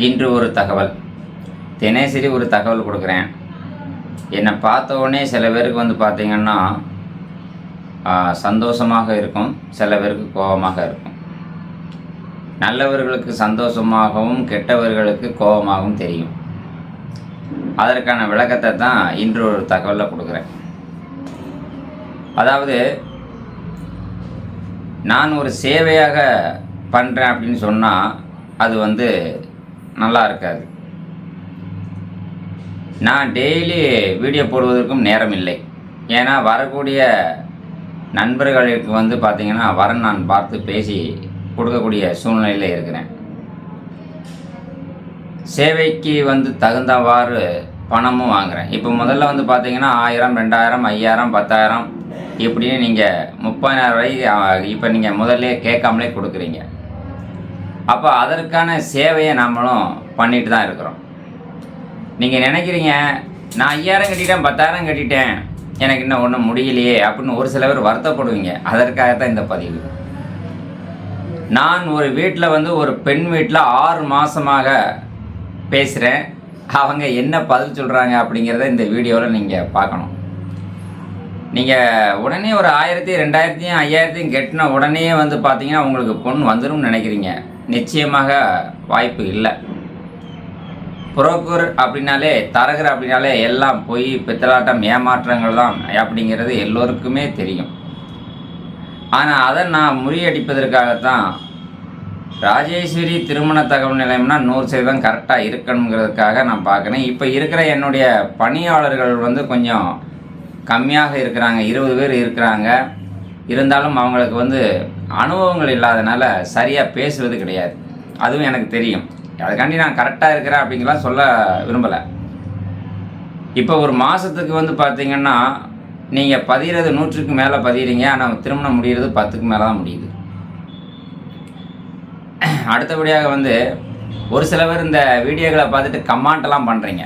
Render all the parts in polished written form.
இன்று ஒரு தகவல். தினசரி ஒரு தகவல் கொடுக்குறேன். என்னை பார்த்த உடனே சில பேருக்கு வந்து பார்த்திங்கன்னா சந்தோஷமாக இருக்கும், சில பேருக்கு கோபமாக இருக்கும். நல்லவர்களுக்கு சந்தோஷமாகவும் கெட்டவர்களுக்கு கோபமாகவும் தெரியும். அதற்கான விளக்கத்தை தான் இன்று ஒரு தகவலில் கொடுக்குறேன். அதாவது, நான் ஒரு சேவையாக பண்ணுறேன் அப்படின்னு சொன்னால் அது வந்து நல்லா இருக்காது. நான் டெய்லி வீடியோ போடுவதற்கும் நேரம் இல்லை. ஏன்னா வரக்கூடிய நண்பர்களுக்கு வந்து பார்த்திங்கன்னா வரன் நான் பார்த்து பேசி கொடுக்கக்கூடிய சூழ்நிலையில் இருக்கிறேன். சேவைக்கு வந்து தகுந்தவாறு பணமும் வாங்குகிறேன். இப்போ முதல்ல வந்து பார்த்திங்கன்னா 1000, 2000, 5000, 10000 இப்படின்னு நீங்கள் 30,000 வரைக்கும் இப்போ நீங்கள் முதல்ல கேட்காமலே கொடுக்குறீங்க. அப்போ அதற்கான சேவையை நம்மளும் பண்ணிட்டு தான் இருக்கிறோம். நீங்கள் நினைக்கிறீங்க, நான் 5000 கட்டிட்டேன், 10000 கட்டிட்டேன், எனக்கு இன்னும் ஒன்றும் முடியலையே அப்படின்னு ஒரு சில பேர் வருத்தப்படுவீங்க. அதற்காகத்தான் இந்த பதிவு. நான் ஒரு வீட்டில் வந்து ஒரு பெண் வீட்டில் 6 மாதமாக பேசுகிறேன். அவங்க என்ன பதில் சொல்கிறாங்க அப்படிங்கிறத இந்த வீடியோவில் நீங்கள் பார்க்கணும். நீங்கள் உடனே ஒரு 1000, 2000, 5000 கட்டின உடனே வந்து பார்த்தீங்கன்னா உங்களுக்கு பொண்ணு வந்துடும் நினைக்கிறீங்க. நிச்சயமாக வாய்ப்பு இல்லை. புரோக்கர் அப்படின்னாலே, தரகர் அப்படின்னாலே எல்லாம் பொய், பித்தலாட்டம், ஏமாற்றங்கள் தான் அப்படிங்கிறது எல்லோருக்குமே தெரியும். ஆனால் அதை நான் முறியடிப்பதற்காகத்தான் ராஜேஸ்வரி திருமண தகவல் நிலையம்னா 100% கரெக்டாக இருக்கணுங்கிறதுக்காக நான் பார்க்குறேன். இப்போ இருக்கிற என்னுடைய பணியாளர்கள் வந்து கொஞ்சம் கம்மியாக இருக்கிறாங்க, 20 பேர் இருக்கிறாங்க. இருந்தாலும் அவங்களுக்கு வந்து அனுபவங்கள் இல்லாதனால சரியாக பேசுவது கிடையாது. அதுவும் எனக்கு தெரியும். அதுக்காண்டி நான் கரெக்டாக இருக்கிறேன் அப்படிங்கலாம் சொல்ல விரும்பலை. இப்போ ஒரு மாதத்துக்கு வந்து பார்த்திங்கன்னா நீங்கள் பதிகிறது 100க்கு மேலே பதிகிறீங்க. ஆனால் திருமணம் முடிகிறது 10க்கு மேலே தான் முடியுது. அடுத்தபடியாக வந்து ஒரு சில பேர் இந்த வீடியோக்களை பார்த்துட்டு கமெண்ட்லாம் பண்ணுறீங்க.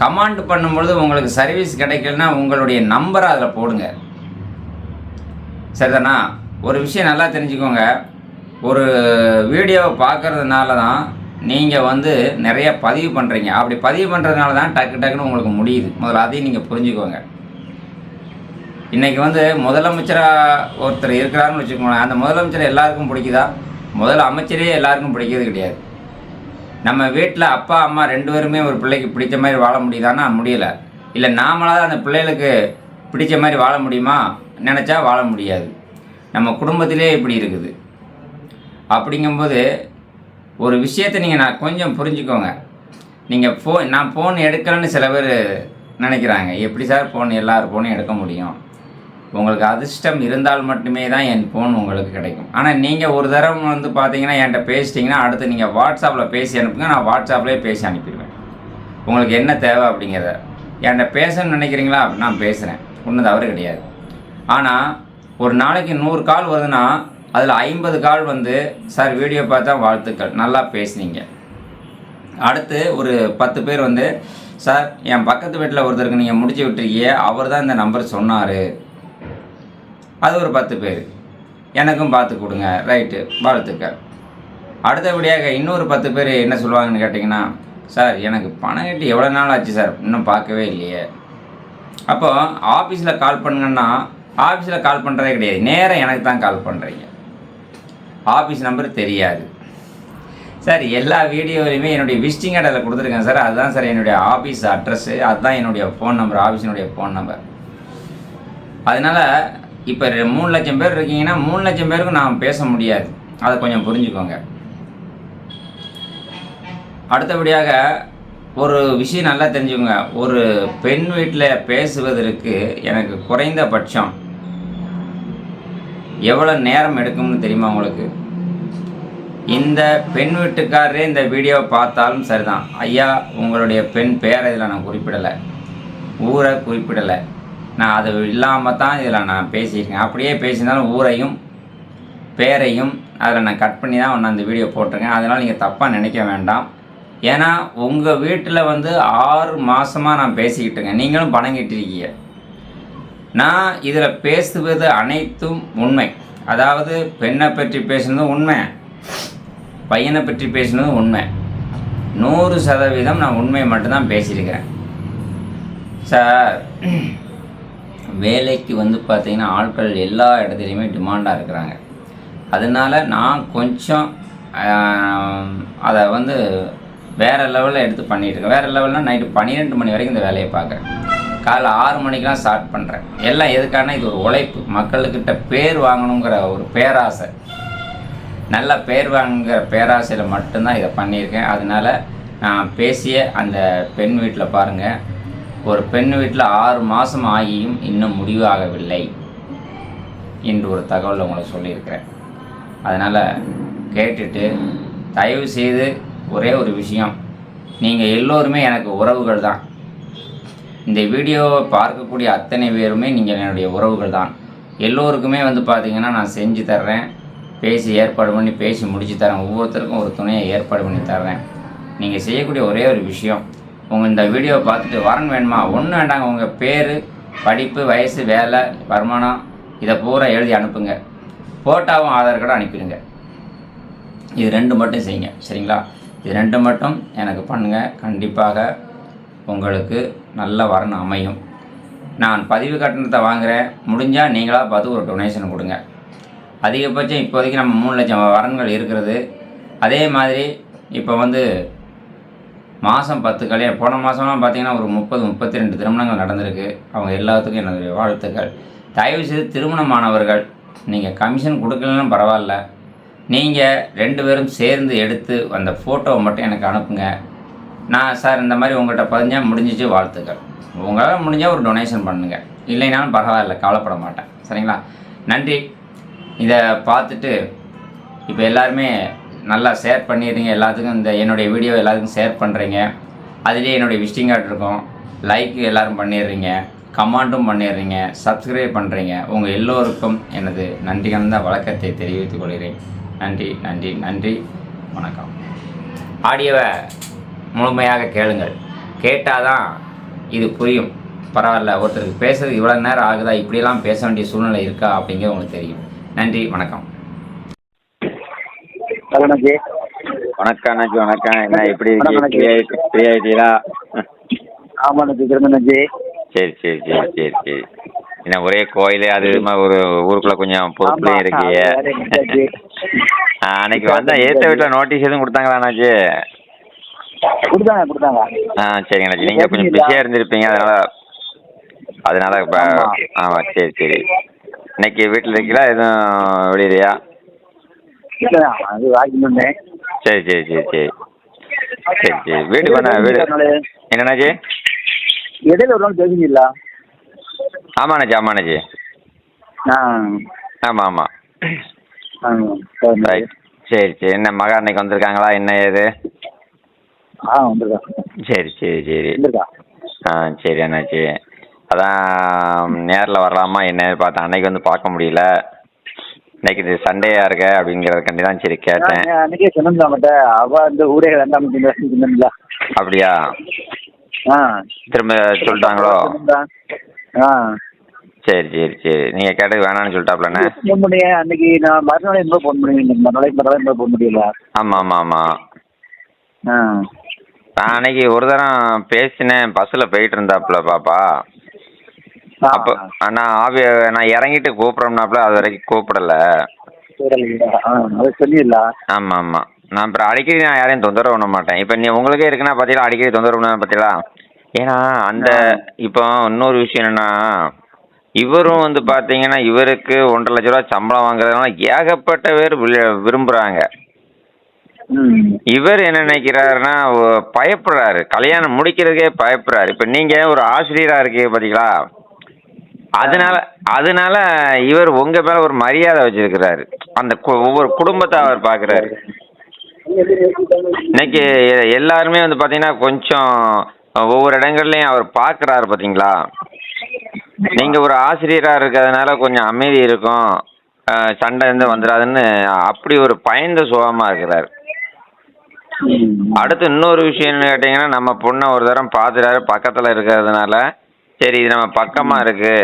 கமெண்ட் பண்ணும்பொழுது உங்களுக்கு சர்வீஸ் கிடைக்கலன்னா உங்களுடைய நம்பரை அதில் போடுங்க. சரிதானா? ஒரு விஷயம் நல்லா தெரிஞ்சுக்கோங்க. ஒரு வீடியோவை பார்க்குறதுனால தான் நீங்கள் வந்து நிறைய பதிவு பண்ணுறீங்க. அப்படி பதிவு பண்ணுறதுனால தான் டக்குன்னு உங்களுக்கு முடியுது. முதல்ல அதையும் நீங்கள் புரிஞ்சுக்கோங்க. இன்றைக்கி வந்து முதலமைச்சராக ஒருத்தர் இருக்கிறாருன்னு வச்சுக்கோங்களேன். அந்த முதலமைச்சரை எல்லாருக்கும் பிடிக்குதா? முதல் அமைச்சரே எல்லாருக்கும் பிடிக்கிறது கிடையாது. நம்ம வீட்டில் அப்பா அம்மா 2 பேருமே ஒரு பிள்ளைக்கு பிடிச்ச மாதிரி வாழ முடியுதான்னா முடியலை. இல்லை நாமளாக அந்த பிள்ளைகளுக்கு பிடிச்ச மாதிரி வாழ முடியுமா? நினச்சா வாழ முடியாது. நம்ம குடும்பத்திலே இப்படி இருக்குது. அப்படிங்கும்போது ஒரு விஷயத்தை நான் கொஞ்சம் புரிஞ்சுக்கோங்க. நீங்கள் நான் ஃபோன் எடுக்கலைன்னு சில பேர் நினைக்கிறாங்க. எப்படி சார் ஃபோன் எல்லார் ஃபோனும் எடுக்க முடியும்? உங்களுக்கு அதிர்ஷ்டம் இருந்தால் மட்டுமே தான் என் ஃபோன் உங்களுக்கு கிடைக்கும். ஆனால் நீங்கள் ஒரு தடவை வந்து பார்த்தீங்கன்னா என்கிட்ட பேசிட்டிங்கன்னா அடுத்து நீங்கள் வாட்ஸ்அப்பில் பேசி அனுப்புங்க. நான் வாட்ஸ்அப்லேயே பேசி அனுப்பிடுவேன். உங்களுக்கு என்ன தேவை அப்படிங்கிறத என்கிட்ட பேசணும்னு நினைக்கிறீங்களா? நான் பேசுகிறேன், ஒன்றும் தவறு கிடையாது. ஆனால் ஒரு நாளைக்கு 100 கால் வருதுன்னா அதில் 50 கால் வந்து சார் வீடியோ பார்த்தா வாழ்த்துக்கள், நல்லா பேசுனீங்க. அடுத்து ஒரு 10 பேர் வந்து சார் என் பக்கத்து வீட்டில் ஒருத்தருக்கு நீங்கள் முடிச்சு விட்டுருக்கீங்க, அவர் தான் இந்த நம்பர் சொன்னார். அது ஒரு 10 பேர். எனக்கும் பார்த்து கொடுங்க, ரைட்டு, வாழ்த்துக்கள். அடுத்தபடியாக இன்னொரு 10 பேர் என்ன சொல்லுவாங்கன்னு கேட்டிங்கன்னா, சார் எனக்கு பணம் கட்டி எவ்வளோ நாள் ஆச்சு சார், இன்னும் பார்க்கவே இல்லையே. அப்போ ஆஃபீஸில் கால் பண்ணுங்கன்னா ஆஃபீஸில் கால் பண்ணுறதே கிடையாது, நேராக எனக்கு தான் கால் பண்ணுறீங்க. ஆஃபீஸ் நம்பர் தெரியாது சார். எல்லா வீடியோலையுமே என்னுடைய விசிட்டிங் கார்டில் கொடுத்துருக்கேன் சார், அதுதான் சார் என்னுடைய ஆஃபீஸ் அட்ரஸ்ஸு, அதுதான் என்னுடைய ஃபோன் நம்பர், ஆஃபீஸினுடைய ஃபோன் நம்பர். அதனால் இப்போ 3 லட்சம் பேர் இருக்கீங்கன்னா 3 லட்சம் பேருக்கும் நான் பேச முடியாது. அதை கொஞ்சம் புரிஞ்சுக்கோங்க. அடுத்தபடியாக ஒரு விஷயம் நல்லா தெரிஞ்சுக்கோங்க. ஒரு பெண் வீட்டில் பேசுவதற்கு எனக்கு குறைந்தபட்சம் எவ்வளோ நேரம் எடுக்கும்னு தெரியுமா உங்களுக்கு? இந்த பெண் வீட்டுக்காரரே இந்த வீடியோவை பார்த்தாலும் சரிதான். ஐயா, உங்களுடைய பெண் பேரை இதில் நான் குறிப்பிடலை, ஊரை குறிப்பிடலை, நான் அது இல்லாமல் தான் இதில் நான் பேசியிருக்கேன். அப்படியே பேசியிருந்தாலும் ஊரையும் பேரையும் அதில் நான் கட் பண்ணி தான் நான் அந்த வீடியோ போட்டிருக்கேன். அதனால் நீங்கள் தப்பாக நினைக்க வேண்டாம். ஏன்னா உங்கள் வீட்டில் வந்து 6 மாதமாக நான் பேசிக்கிட்டுங்க, நீங்களும் பணம் கட்டிருக்கீங்க. நான் இதில் பேசுவது அனைத்தும் உண்மை. அதாவது பெண்ணை பற்றி பேசுனதும் உண்மை, பையனை பற்றி பேசுனதும் உண்மை. 100% நான் உண்மையை மட்டும்தான் பேசியிருக்கிறேன் சார். வேலைக்கு வந்து பார்த்திங்கன்னா ஆட்கள் எல்லா இடத்துலையுமே டிமாண்டாக இருக்கிறாங்க. அதனால் நான் கொஞ்சம் அதை வந்து வேறு லெவலில் எடுத்து பண்ணிகிட்ருக்கேன். வேறு லெவல்னால் நைட்டு 12 மணி வரைக்கும் இந்த வேலையை பார்க்குறேன். காலைல 6 மணிக்கெலாம் ஸ்டார்ட் பண்ணுறேன். எல்லாம் எதுக்கான இது ஒரு உழைப்பு, மக்கள்கிட்ட பேர் வாங்கணுங்கிற ஒரு பேராசை, நல்ல பேர் வாங்குங்கிற பேராசையில் மட்டும்தான் இதை பண்ணியிருக்கேன். அதனால் நான் பேசிய அந்த பெண் வீட்டில் பாருங்கள், ஒரு பெண் வீட்டில் 6 மாதம் ஆகியும் இன்னும் முடிவு ஆகவில்லை என்று ஒரு தகவல் உங்களுக்கு சொல்லியிருக்கிறேன். அதனால் கேட்டுட்டு தயவு செய்து ஒரே ஒரு விஷயம், நீங்கள் எல்லோருமே எனக்கு உறவுகள் தான். இந்த வீடியோவை பார்க்கக்கூடிய அத்தனை பேருமே நீங்கள் என்னுடைய உறவுகள் தான். எல்லோருக்குமே வந்து பார்த்திங்கன்னா நான் செஞ்சு தர்றேன், பேசி ஏற்பாடு பண்ணி பேசி முடித்து தரேன். ஒவ்வொருத்தருக்கும் ஒரு துணையை ஏற்பாடு பண்ணி தர்றேன். நீங்கள் செய்யக்கூடிய ஒரே ஒரு விஷயம், இந்த வீடியோவை பார்த்துட்டு வரன் வேணுமா, ஒன்றும் வேண்டாங்க, உங்கள் பேர், படிப்பு, வயசு, வேலை, வருமானம் இதை பூரா எழுதி அனுப்புங்க. ஃபோட்டோவும் ஆதார் கார்டும் அனுப்பிடுங்க. இது 2 மட்டும் செய்யுங்க, சரிங்களா? இது 2 மட்டும் எனக்கு பண்ணுங்கள். கண்டிப்பாக உங்களுக்கு நல்ல வரன் அமையும். நான் பதிவு கட்டணத்தை வாங்குகிறேன், முடிஞ்சால் நீங்களாக பார்த்து ஒரு டொனேஷன் கொடுங்க. அதிகபட்சம் இப்போதைக்கு நம்ம 3 லட்சம் வரன்கள் இருக்கிறது. அதே மாதிரி இப்போ வந்து மாதம் 10 கல்யாணம், போன மாதம்லாம் பார்த்திங்கன்னா ஒரு 30-32 திருமணங்கள் நடந்திருக்கு. அவங்க எல்லாத்துக்கும் என்னுடைய வாழ்த்துக்கள். தயவுசெய்து திருமணமானவர்கள் நீங்கள் கமிஷன் கொடுக்கலன்னு பரவாயில்ல, நீங்கள் 2 பேரும் சேர்ந்து எடுத்து அந்த ஃபோட்டோவை மட்டும் எனக்கு அனுப்புங்க. நான் சார் இந்த மாதிரி உங்கள்கிட்ட பதிஞ்சால் முடிஞ்சிச்சு, வாழ்த்துக்கள். உங்களால் முடிஞ்சால் ஒரு டொனேஷன் பண்ணுங்கள், இல்லைனாலும் பரவாயில்ல, கவலைப்பட மாட்டேன், சரிங்களா? நன்றி. இதை பார்த்துட்டு இப்போ எல்லாருமே நல்லா ஷேர் பண்ணிடுறீங்க. எல்லாத்துக்கும் இந்த என்னுடைய வீடியோ எல்லாத்துக்கும் ஷேர் பண்ணுறீங்க. அதுலேயே என்னுடைய விசிட்டிங் கார்டு இருக்கும், லைக் எல்லோரும் பண்ணிடுறீங்க, கமெண்ட்டும் பண்ணிடுறீங்க, சப்ஸ்கிரைப் பண்ணுறீங்க. உங்கள் எல்லோருக்கும் எனது நன்றி கலந்த வணக்கத்தை தெரிவித்துக் கொள்கிறேன். நன்றி நன்றி நன்றி, வணக்கம். ஆடியோவை முழுமையாக கேளுங்கள், கேட்டால் தான் இது புரியும். பரவாயில்ல, ஒருத்தருக்கு பேசுறதுக்கு இவ்வளோ நேரம் ஆகுதா, இப்படியெல்லாம் பேச வேண்டிய சூழ்நிலை இருக்கா அப்படிங்கிறது உங்களுக்கு தெரியும். நன்றி, வணக்கம். வணக்கம் அண்ணாச்சி, வணக்கம். என்ன எப்படி இருக்கு, ஃப்ரீ ஆகிட்டீங்களா? ஆமாம் அண்ணாச்சி, அண்ணாச்சி. சரி சரி சரி சரி சரி. என்ன ஒரே கோயில் அது இதுமாக ஒரு ஊருக்குள்ளே கொஞ்சம் பொறுப்புலையும் இருக்கீங்க. அன்னைக்கு வந்தால் ஏற்ற வீட்டில் நோட்டீஸ் எதுவும் கொடுத்தாங்களா அண்ணாச்சி? கொடுத்தாங்க. சரிங்க அண்ணாச்சி, நீங்கள் கொஞ்சம் பிஸியாக இருந்திருப்பீங்க, அதனால இப்போ. ஆமாம், சரி சரி. இன்னைக்கு வீட்டில் இருக்கீங்களா, எதுவும் வெளியிலையா? சரி சரி சரி சரி சரி சரி. வீட்டுக்கு வந்தா என்னண்ணாச்சி? இடையில ஒரு நாள் பேசுவீங்களா? ஆமாண்ணாச்சி, ஆமாண்ணாச்சி. ஆமாம் ஆமாம். ரைட், சரி சரி. என்ன மகா அன்னைக்கு வந்திருக்காங்களா, என்ன ஏது? வந்துருக்கா. சரி சரி சரி. சரி அண்ணாச்சி, அதான் நேரில் வரலாமா என்ன பார்த்தேன், அன்னைக்கு வந்து பார்க்க முடியல. இன்னைக்கு இது சண்டேயா இருக்க அப்படிங்கிறதுக்காண்டி தான் சரி கேட்டேன். அன்னைக்கே சொன்னோம்ல, அவ இந்த ஊரே வேண்டாம் சொன்னீங்களா? அப்படியா? திரும்ப சொல்லிட்டாங்களோ? சரி சரி சரி. நீங்கள் கேட்டது வேணான்னு சொல்லிட்டாப்லண்ணே. அன்னைக்கு நான் மறுநாளே இருந்தால் போன் பண்ணுவீங்க, மறுநாளைக்கு போக முடியல. ஆமாம் ஆமாம் ஆமாம். நான் அன்னைக்கு ஒரு தரம் பேசினேன், பஸ்ஸில் போயிட்டு இருந்தாப்புல பாப்பா. அப்போ நான் இறங்கிட்டு கூப்பிட்றோம்னாப்புல, அது வரைக்கும் கூப்பிடலை. ஆமாம் ஆமாம். நான் அப்புறம் அடிக்கடி நான் யாரையும் தொந்தரவு பண்ண மாட்டேன். இப்போ உங்களுக்கே இருக்குன்னா பார்த்தீங்களா, அடிக்கடி தொந்தரவு பண்ண பார்த்தீங்களா? ஏன்னா அந்த இப்போ இன்னொரு விஷயம் என்னென்னா, இவரும் வந்து பார்த்தீங்கன்னா இவருக்கு 1,50,000 ரூபா சம்பளம் வாங்குறதுனால ஏகப்பட்ட பேர் விரும்புகிறாங்க. இவர் என்ன நினைக்கிறாருன்னா, பயப்படுறாரு, கல்யாணம் முடிக்கிறதுக்கே பயப்படுறாரு. இப்போ நீங்கள் ஒரு ஆசிரியராக இருக்கீங்க பார்த்தீங்களா, அதனால இவர் உங்க மேல ஒரு மரியாதை வச்சிருக்கிறாரு. அந்த ஒவ்வொரு குடும்பத்தை அவர் பாக்குறாரு. இன்னைக்கு எல்லாருமே வந்து பாத்தீங்கன்னா கொஞ்சம் ஒவ்வொரு இடங்கள்லயும் அவர் பாக்குறாரு பாத்தீங்களா. நீங்க ஒரு ஆசிரியரா இருக்கிறதுனால கொஞ்சம் அமைதி இருக்கும், சண்டை இருந்து வந்துடாதுன்னு அப்படி ஒரு பயந்த சுகமா இருக்கிறாரு. அடுத்து இன்னொரு விஷயம் கேட்டீங்கன்னா, நம்ம பொண்ணை ஒரு தரம் பார்த்துட்டாரு, பக்கத்துல இருக்கிறதுனால சரி இது நம்ம பக்கமா இருக்கு,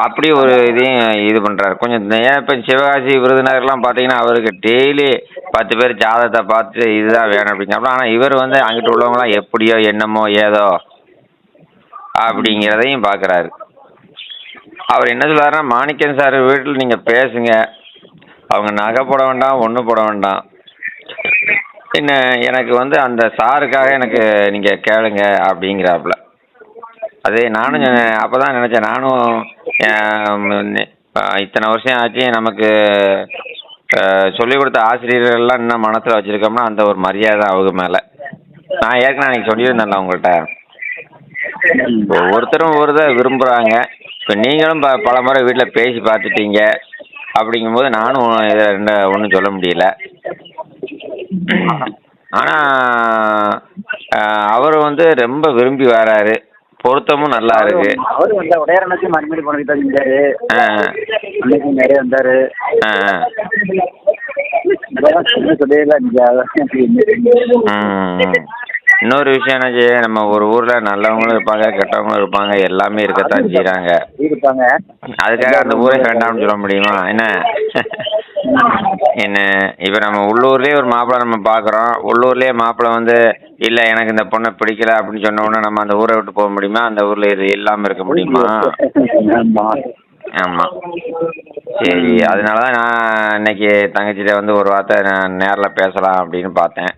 அப்படி ஒரு இதையும் இது பண்ணுறாரு கொஞ்சம். ஏன் இப்போ சிவகாசி விருதுநகர்லாம் பார்த்தீங்கன்னா அவருக்கு டெய்லி 10 பேர் ஜாதகத்தை பார்த்து இதுதான் வேணும் அப்படிங்கிறப்ப, ஆனால் இவர் வந்து அங்கிட்டு உள்ளவங்களாம் எப்படியோ என்னமோ ஏதோ அப்படிங்கிறதையும் பார்க்குறாரு. அவர் என்ன சொல்லுவாருன்னா, மாணிக்கம் சார் வீட்டில் நீங்கள் பேசுங்க, அவங்க நகை போட வேண்டாம், ஒன்றும் போட வேண்டாம், என்ன எனக்கு வந்து அந்த சாருக்காக எனக்கு நீங்கள் கேளுங்க அப்படிங்கிறாப்புல. அது நானும் அப்போ தான் நினச்சேன், நானும் இத்தனை வருஷம் ஆச்சு நமக்கு சொல்லிக் கொடுத்த ஆசிரியர்கள்லாம் இன்னும் மனசில் வச்சுருக்கோம்னா அந்த ஒரு மரியாதை அவங்க மேலே. நான் ஏற்கனவே அன்றைக்கி சொல்லியிருந்தேன்ல உங்கள்கிட்ட, ஒவ்வொருத்தரும் ஒவ்வொரு இதை விரும்புகிறாங்க. இப்போ நீங்களும் பல முறை வீட்டில் பேசி பார்த்துட்டீங்க அப்படிங்கும்போது நானும் இதை ஒன்றும் சொல்ல முடியல. ஆனால் அவர் வந்து ரொம்ப விரும்பி வராரு, பொருத்தமும் நல்லா இருக்கு. அவரு வந்தா உடையாரனாச்சும் மறுபடி போனதுக்கு தான் இருந்தாரு. அன்னைக்கு நிறைய வந்தாரு. இன்னொரு விஷயம் என்னாச்சு, நம்ம ஒரு ஊர்ல நல்லவங்களும் இருப்பாங்க, கெட்டவங்களும் இருப்பாங்க, எல்லாமே இருக்கத்தான் செய்யறாங்க. இருப்பாங்க. அதுக்காக அந்த ஊரே வேண்டாம்னு சொல்ல முடியுமா என்ன? என்ன இப்ப நம்ம உள்ளூர்லயே ஒரு மாப்பிள்ளை நம்ம பாக்குறோம், உள்ளூர்லயே மாப்பிள்ளை வந்து இல்ல எனக்கு இந்த பொண்ணை பிடிக்கல அப்படின்னு சொன்ன உடனே நம்ம அந்த ஊரை விட்டு போக முடியுமா? அந்த ஊர்ல இது இல்லாம இருக்க முடியுமா? ஆமா. சரி, அதனாலதான் நான் இன்னைக்கு தங்கச்சிட்ட வந்து ஒரு வார்த்தை நான் நேர்ல பேசலாம் அப்படின்னு பார்த்தேன்.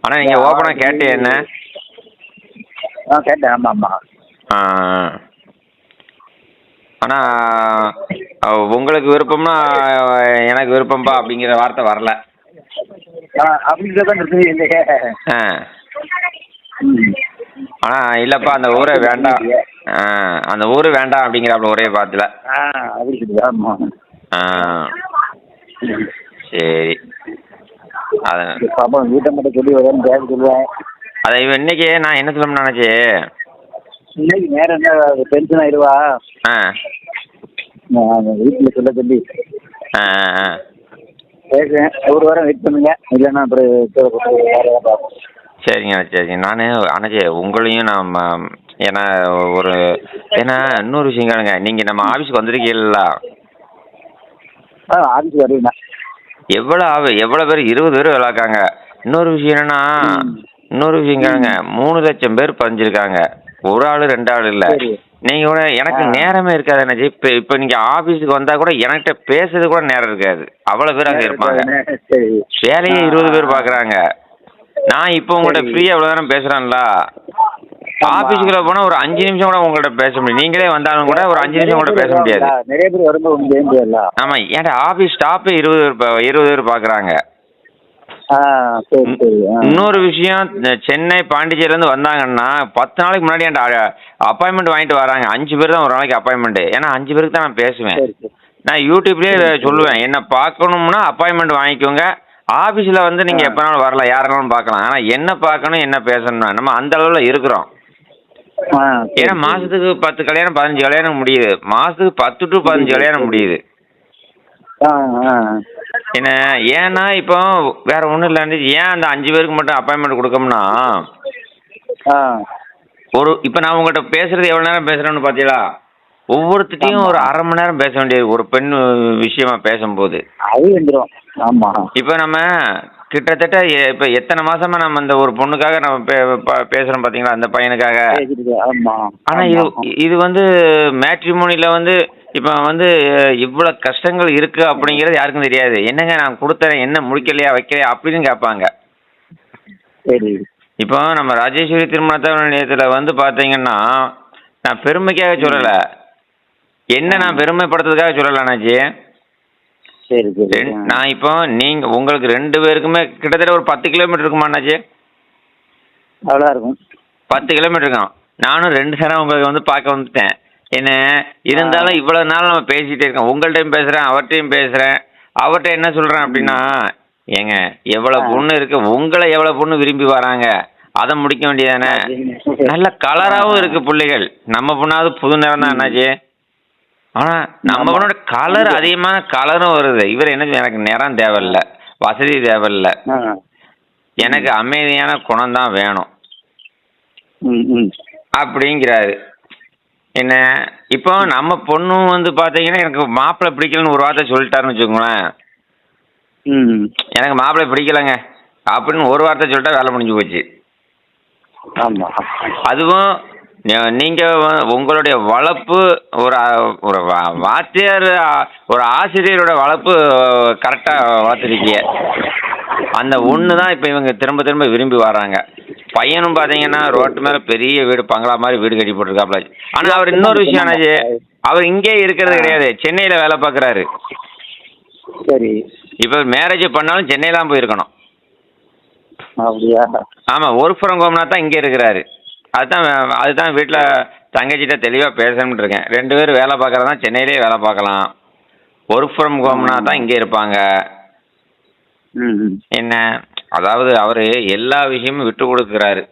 ஆனா நீங்க ஓப்பனா கேட்டு என்ன? கேட்டேன். ஆமா ஆமா. ஆனா உங்களுக்கு விருப்பம்னா எனக்கு விருப்பம்பா அப்படிங்கிற வார்த்தை வரல. அப்படிதான் இருக்குது இல்லையே. ஆனா இல்லப்பா அந்த ஊரை வேண்டாம், அந்த ஊரு வேண்டாம் அப்படிங்கிறாப்புல ஒரே பாத்துல. சரி, அதான் வீட்டை மட்டும் சொல்லி வரேன்னு சொல்லுவேன். அதை இன்னைக்கு நான் என்ன சொல்லணும்னு நினைச்சு, இன்னைக்கு நேரம் என்ன டென்ஷன் ஆயிடுவா. வீட்டில் சொல்ல சொல்லி பேசுவேன். ஒரு வாரம் வெயிட் பண்ணுங்க, இல்லைன்னா அப்புறம். சரிங்க சரிங்க. நான் அண்ணாச்சி உங்களையும் நான் ஏன்னா ஒரு ஏன்னா இன்னொரு விஷயம் கேளுங்க, நீங்கள் நம்ம ஆஃபீஸுக்கு வந்திருக்கீங்களா? ஆஃபீஸ் வருவீங்க. எவ்வளோ பேர் 20 பேர் விளாக்காங்க. இன்னொரு விஷயம் என்னன்னா, இன்னொரு விஷயம் கேளுங்க, 3 லட்சம் பேர் பதிஞ்சிருக்காங்க. ஒரு ஆள் 2 ஆள் இல்லை. நீங்கள் கூட எனக்கு நேரமே இருக்காது அண்ணாச்சி. இப்போ நீங்கள் ஆஃபீஸுக்கு வந்தால் கூட என்கிட்ட பேசுறது கூட நேரம் இருக்காது, அவ்வளோ பேர் அங்கே இருப்பாங்க. வேலையே 20 பேர் பார்க்குறாங்க. நான் இப்போ உங்கள்கிட்ட ஃப்ரீயாக எவ்வளோ நேரம் பேசுகிறேன்ல, ஆஃபீஸுக்குள்ள போனால் ஒரு 5 நிமிஷம் கூட உங்கள்கிட்ட பேச முடியும். நீங்களே வந்தாலும் கூட ஒரு 5 நிமிஷம் கூட பேச முடியாது. நிறைய பேர் வரும்போது. ஆமாம், ஏன்டா ஆஃபீஸ் ஸ்டாஃபே 20 பேர் பார்க்குறாங்க. இன்னொரு விஷயம், சென்னை பாண்டிச்சேரியிலேருந்து வந்தாங்கன்னா 10 நாளைக்கு முன்னாடி என்கிட்ட அப்பாயின்மெண்ட் வாங்கிட்டு வராங்க. 5 பேர் தான் ஒரு நாளைக்கு அப்பாயின்மெண்ட்டு. ஏன்னா 5 பேருக்கு தான் நான் பேசுவேன். நான் யூடியூப்லேயே சொல்லுவேன், என்ன பார்க்கணும்னா அப்பாயின்மெண்ட் வாங்கிக்கோங்க, ஆஃபீஸில் வந்து நீங்கள் எப்போனாலும் வரலாம், யாரெல்லாம் பார்க்கலாம். ஆனால் என்ன பார்க்கணும் என்ன பேசணும்னா நம்ம அந்த அளவில் இருக்கிறோம். ஏன்னா மாதத்துக்கு 10 கல்யாணம் 15 கல்யாணம் முடியுது, மாதத்துக்கு 10 to 15 கல்யாணம் முடியுது. என்ன ஏன்னா இப்போ வேற ஒன்றும் இல்லை, ஏன் அந்த 5 பேருக்கு மட்டும் அப்பாயின்மெண்ட் கொடுக்கோம்னா, இப்போ நான் உங்கள்கிட்ட பேசுறது எவ்வளோ நேரம் பேசுகிறேன்னு பார்த்தீங்களா, ஒவ்வொருத்தையும் ஒரு அரை மணி நேரம் பேச வேண்டியது ஒரு பெண் விஷயமா பேசும்போது. இப்போ நம்ம கிட்டத்தட்ட இப்போ எத்தனை மாசமா நம்ம இந்த ஒரு பொண்ணுக்காக நம்ம பேசுறோம் பார்த்தீங்களா, அந்த பையனுக்காக. ஆனால் இது வந்து மேட்ரிமோனியில் வந்து இப்போ வந்து இவ்வளோ கஷ்டங்கள் இருக்கு அப்படிங்கிறது யாருக்கும் தெரியாது. என்னங்க நான் கொடுத்தேன், என்ன முடிக்கலையா வைக்கலையா அப்படின்னு கேட்பாங்க. இப்போ நம்ம ராஜேஸ்வரி திருமண நிலையத்தில் வந்து பார்த்தீங்கன்னா, நான் பெருமைக்காக சொல்லலை, என்ன நான் பெருமைப்படுத்துறதுக்காக சொல்லலை அண்ணாச்சி. நான் இப்போ உங்களுக்கு 2 பேருக்குமே கிட்டத்தட்ட ஒரு 10 கிலோமீட்டர் இருக்குமா அண்ணாச்சி? அவ்வளோ இருக்கும். 10 கிலோமீட்டர் இருக்கும். நானும் 2 நேரம் உங்களுக்கு வந்து பார்க்க வந்துட்டேன். என்ன இருந்தாலும் இவ்வளோ நாள் நம்ம பேசிகிட்டே இருக்கோம், உங்கள்கிட்டையும் பேசுகிறேன், அவர்கிட்டையும் பேசுகிறேன். அவர்கிட்ட என்ன சொல்கிறேன் அப்படின்னா, ஏங்க எவ்வளோ பொண்ணு இருக்கு, உங்களை எவ்வளோ பொண்ணு விரும்பி வராங்க, அதை முடிக்க வேண்டியதானே. நல்ல கலராகவும் இருக்குது பிள்ளைகள். நம்ம பொண்ணாவது புது நேரம் தான் என்னாச்சு, ஆனால் நம்ம பொண்ணோட கலர் அதிகமான கலரும் வருது. இவர் என்ன, எனக்கு நிறம் தேவையில்லை, வசதி தேவையில்லை, எனக்கு அமைதியான குணம் தான் வேணும். ம் ம் அப்படிங்கிறாரு. என்ன இப்போ நம்ம பொண்ணும் வந்து பார்த்தீங்கன்னா எனக்கு மாப்பிள்ளை பிடிக்கலன்னு ஒரு வார்த்தை சொல்லிட்டாருன்னு வச்சுக்கோங்களேன். ம் எனக்கு மாப்பிள்ளை பிடிக்கலங்க அப்படின்னு ஒரு வார்த்தை சொல்லிட்டா வேலை முடிஞ்சு போச்சு. ஆமாம். அதுவும் நீங்கள் உங்களுடைய வளர்ப்பு ஒரு ஒரு வாத்தியார் ஒரு ஆசிரியரோட வளர்ப்பு கரெக்டாக வளர்த்துருக்கீங்க. அந்த ஒன்று தான் இப்போ இவங்க திரும்ப திரும்ப விரும்பி வராங்க. பையனும் பார்த்தீங்கன்னா ரோட்டு மேலே பெரிய வீடு பங்களா மாதிரி வீடு கட்டி போட்டிருக்காப்புல. ஆனால் அவர் இன்னொரு விஷயம் என்னாச்சு, அவர் இங்கே இருக்கிறது கிடையாது, சென்னையில் வேலை பார்க்குறாரு. சரி. இப்போ மேரேஜ் பண்ணாலும் சென்னையில் தான் போயிருக்கணும். அப்படியா? ஆமாம், ஒர்க் ஃப்ரம் ஹோம்னா தான் இங்கே இருக்கிறாரு. அதுதான் வீட்டில் தங்கச்சிட்ட தெளிவாக பேசணும்னு இருக்கேன். 2 பேரும் வேலை பார்க்குறதா சென்னையிலே வேலை பார்க்கலாம், ஒர்க் ஃப்ரம் ஹோம்னா தான் இங்கே இருப்பாங்க. ம் என்ன அதாவது அவர் எல்லா விஷயமும் விட்டு கொடுக்குறாரு.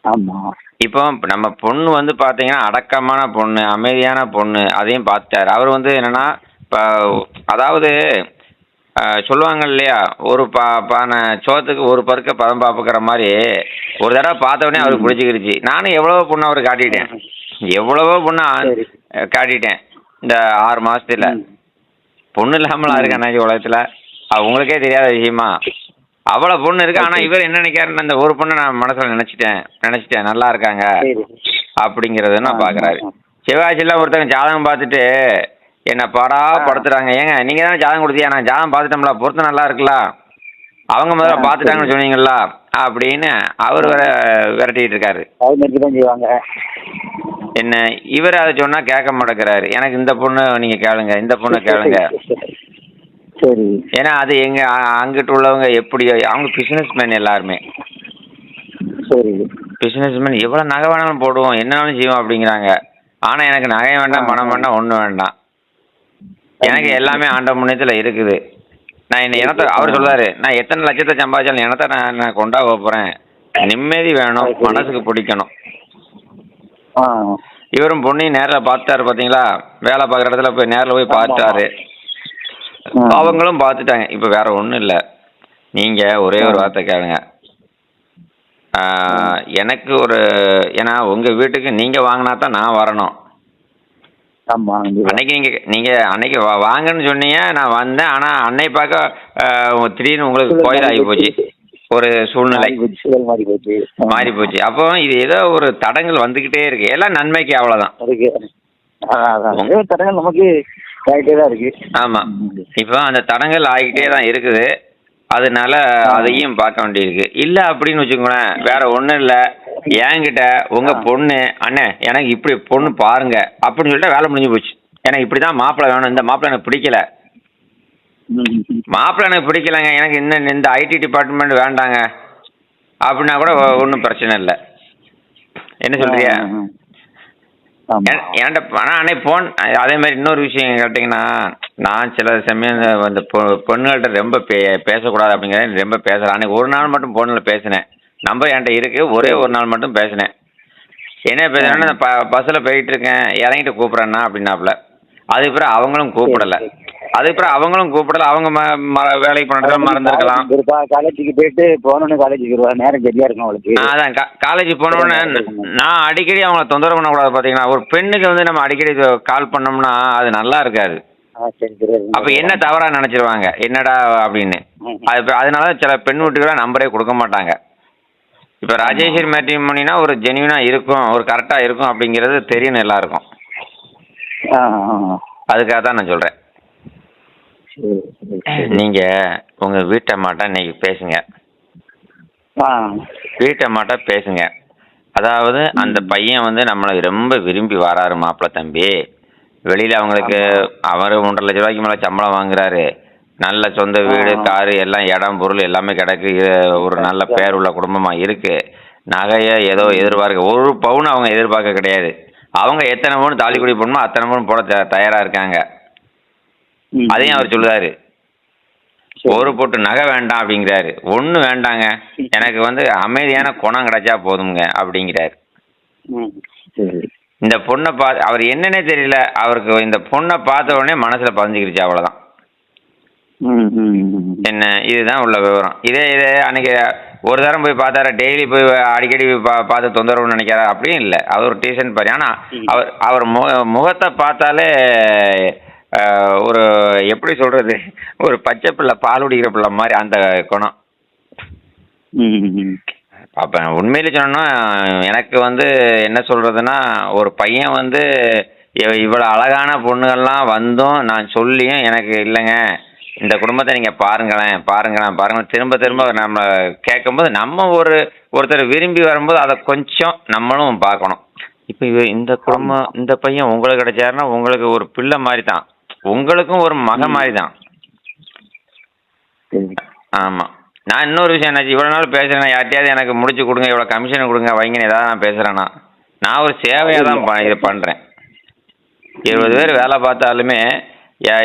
ஆமாம். இப்போ நம்ம பொண்ணு வந்து பார்த்தீங்கன்னா அடக்கமான பொண்ணு, அமைதியான பொண்ணு, அதையும் பார்த்துட்டாரு. அவர் வந்து என்னென்னா இப்போ அதாவது சொல்லுவாங்க இல்லையா, ஒரு பானை சோத்துக்கு ஒரு பருக்க பதம் பார்ப்புக்கிற மாதிரி ஒரு தடவை பார்த்த உடனே அவருக்கு பிடிச்சிக்கிருச்சு. நானும் எவ்வளவோ பொண்ணு அவருக்கு காட்டிட்டேன், எவ்வளவோ பொண்ணு காட்டிட்டேன் இந்த 6 மாதத்தில். பொண்ணு இல்லாமலாம் இருக்கு அண்ணாச்சி உலகத்தில், உங்களுக்கே தெரியாத விஷயமா அவ்வளோ பொண்ணு இருக்கு. ஆனால் இவர் என்ன நினைக்காருன்னு அந்த ஒரு பொண்ணை நான் மனசில் நினச்சிட்டேன் நல்லா இருக்காங்க அப்படிங்கிறத நான் பார்க்குறாரு. சிவாஜிலாம் ஒருத்தங்க ஜாதகம் பார்த்துட்டு என்னை படுத்துறாங்க. ஏங்க நீங்கள் தானே ஜாதகம் கொடுத்தியா, நான் ஜாதகம் பார்த்துட்டோம்ல, பொருத்தம் நல்லா இருக்குல்ல, அவங்க முதல்ல பார்த்துட்டாங்கன்னு சொன்னீங்களா அப்படின்னு அவர் வேற விரட்டிகிட்டு இருக்காரு. என்ன இவர் அதை சொன்னால் கேட்க மாட்டேங்கிறாரு. எனக்கு இந்த பொண்ணு நீங்கள் கேளுங்க, இந்த பொண்ணை கேளுங்க. சரி. ஏன்னா அது அங்கிட்டு உள்ளவங்க எப்படி, அவங்க பிஸ்னஸ் மேன் எல்லாருமே. சரி. பிஸ்னஸ் மேன் எவ்வளோ நகை வேணாலும் போடுவோம், என்னன்னாலும் செய்வோம் அப்படிங்கிறாங்க. ஆனால் எனக்கு நகை வேண்டாம், பணம் வேண்டாம், ஒன்றும் வேண்டாம், எனக்கு எல்லாமே ஆண்ட முன்னத்தில் இருக்குது. நான் என்னத்தை அவர் சொல்றாரு, நான் எத்தனை லட்சத்தை சம்பாதிச்சாலும் என்னத்தை நான் கொண்டாட போகிறேன், நிம்மதி வேணும், மனசுக்கு பிடிக்கணும். இவரும் பொண்ணையும் நேரில் பார்த்துட்டாரு பார்த்தீங்களா, வேலை பார்க்குற இடத்துல போய் நேரில் போய் பார்த்துட்டாரு. அவங்களும் பார்த்துட்டாங்க. இப்போ வேற ஒன்றும் இல்லை, நீங்கள் ஒரே ஒரு வார்த்தை கேளுங்க. எனக்கு ஏன்னா உங்கள் வீட்டுக்கு நீங்கள் வாங்கினா தான் நான் வரணும். அன்னைக்கு நீங்கள் அன்னைக்கு வாங்கன்னு சொன்னீங்க, நான் வந்தேன். ஆனால் அன்னை பார்க்க திடீர்னு உங்களுக்கு கோயில் ஆகி போச்சு, ஒரு சூழ்நிலை மாறி போச்சு. அப்போ இது ஏதோ ஒரு தடங்கள் வந்துக்கிட்டே இருக்கு, எல்லாம் நன்மைக்கு, அவ்வளோதான். நமக்கு இருக்கு. ஆமாம், இப்போ அந்த தடங்கள் ஆகிக்கிட்டே தான் இருக்குது. அதனால அதையும் பார்க்க வேண்டியிருக்கு. இல்லை அப்படின்னு வச்சுக்கோங்களேன், வேற ஒன்றும் இல்லை, என்கிட்ட உங்கள் பொண்ணு அண்ணே எனக்கு இப்படி பொண்ணு பாருங்க அப்படின்னு சொல்லிட்டு வேலை முடிஞ்சு போச்சு. எனக்கு இப்படி தான் மாப்பிள்ளை வேணும், இந்த மாப்பிள்ளை எனக்கு பிடிக்கல, மாப்பிள்ளை எனக்கு பிடிக்கலங்க, எனக்கு இந்த ஐடி டிபார்ட்மெண்ட் வேண்டாங்க அப்படின்னா கூட ஒன்றும் பிரச்சனை இல்லை. என்ன சொல்றியா? என்கிட்ட ஆனால் அன்னைக்கு ஃபோன். அதே மாதிரி இன்னொரு விஷயம் கேட்டிங்கன்னா, நான் சில சமயம் அந்த பொண்ணுகள்கிட்ட ரொம்ப பேசக்கூடாது அப்படிங்கிறத ரொம்ப பேசுகிறேன். அன்றைக்கி ஒரு நாள் மட்டும் ஃபோனில் பேசினேன், நம்பர் என்கிட்ட இருக்குது, ஒரே ஒரு நாள் மட்டும் பேசினேன். என்ன பேசுகிறேன்னா, நான் பஸ்ஸில் போயிட்டு இருக்கேன், இறங்கிட்டு கூப்பிட்றேன்னா அப்படின்னாப்புல. அதுக்கப்புறம் அவங்களும் கூப்பிடலை, அவங்க வேலைக்கு போன மறந்துருக்கலாம். காலேஜுக்கு போயிட்டு போனோன்னு காலேஜுக்கு நேரம் சரியா இருக்கும் அவளுக்கு. அதான் காலேஜ் போனோடனே நான் அடிக்கடி அவங்கள தொந்தரவு பண்ணக்கூடாது. பார்த்தீங்கன்னா ஒரு பெண்ணுக்கு வந்து நம்ம அடிக்கடி கால் பண்ணோம்னா அது நல்லா இருக்காது. அப்போ என்ன தவறாக நினச்சிருவாங்க என்னடா அப்படின்னு. அதனால சில பெண் வீட்டுக்கெல்லாம் நம்பரே கொடுக்க மாட்டாங்க. இப்போ ராஜேஸ்வரி மேட்ரிமோனினா ஒரு ஜென்யூனாக இருக்கும், ஒரு கரெக்டாக இருக்கும் அப்படிங்கிறது தெரியணும் எல்லாருக்கும். அதுக்காக தான் நான் சொல்கிறேன். நீங்கள் உங்கள் வீட்டம்மாட்ட இன்னைக்கு பேசுங்க, வீட்டம்மாட்ட பேசுங்க. அதாவது அந்த பையன் வந்து நம்மளை ரொம்ப விரும்பி வராரு மாப்பிள்ளை தம்பி, வெளியில் அவங்களுக்கு அவர் 1.5 லட்ச ரூபாய்க்கு மேலே சம்பளம் வாங்குறாரு, நல்ல சொந்த வீடு, காரு, எல்லாம் இடம் பொருள் எல்லாமே கிடக்கு, ஒரு நல்ல பேர் உள்ள குடும்பமாக இருக்குது. நகையை ஏதோ எதிர்பார்க்க, ஒரு பவுன் அவங்க எதிர்பார்க்க கிடையாது. அவங்க எத்தனை பவுன் தாலிக்குடி போடணுமோ அத்தனை பவுன் போட தயாராக இருக்காங்க. அதையும் அவர் சொல்லுறாரு, ஒரு போட்டு நகை வேண்டாம் அப்படிங்கிறாரு. ஒன்றும் வேண்டாங்க, எனக்கு வந்து அமைதியான குணம் கிடைச்சா போதுங்க அப்படிங்கிறாரு. இந்த பொண்ணை அவர் என்னன்னே தெரியல, அவருக்கு இந்த பொண்ணை பார்த்த உடனே மனசில் பதிஞ்சுக்கிடுச்சு, அவ்வளோதான். என்ன இதுதான் உள்ள விவரம். இதே அன்னைக்கு ஒரு தரம் போய் பார்த்தாரு, டெய்லி போய் அடிக்கடி பார்த்து தொந்தரவுன்னு நினைக்கிறாரு, அப்படியும் இல்லை. அவர் ஒரு டீசன்ட் பாரு. ஆனால் அவர் முகத்தை பார்த்தாலே ஒரு எப்படி சொல்றது, ஒரு பச்சை பிள்ளை பால் குடிக்கிற பிள்ளை மாதிரி அந்த குணம். அப்போ உண்மையில சொன்னோன்னா எனக்கு வந்து என்ன சொல்றதுன்னா, ஒரு பையன் வந்து இவ்வளோ அழகான பொண்ணுகள்லாம் வந்தும் நான் சொல்லியும் எனக்கு இல்லைங்க இந்த குடும்பத்தை நீங்கள் பாருங்களேன் திரும்ப திரும்ப நம்ம கேட்கும்போது நம்ம ஒருத்தர் விரும்பி வரும்போது அதை கொஞ்சம் நம்மளும் பார்க்கணும். இப்போ இந்த குடும்பம் இந்த பையன் உங்களுக்கு கிடைச்சாருன்னா உங்களுக்கு ஒரு பிள்ளை மாதிரி தான், உங்களுக்கும் ஒரு மகன் மாதிரி தான். ஆமாம். நான் இன்னொரு விஷயம் என்னாச்சு, இவ்வளோ நாள் பேசுகிறேன், யார்ட்டையாவது எனக்கு முடிச்சு கொடுங்க, இவ்வளோ கமிஷன் கொடுங்க வைங்கன்னு ஏதாவது நான் பேசுகிறேன்னா, நான் ஒரு சேவையாக தான் இதை பண்ணுறேன். 20 பேர் வேலை பார்த்தாலுமே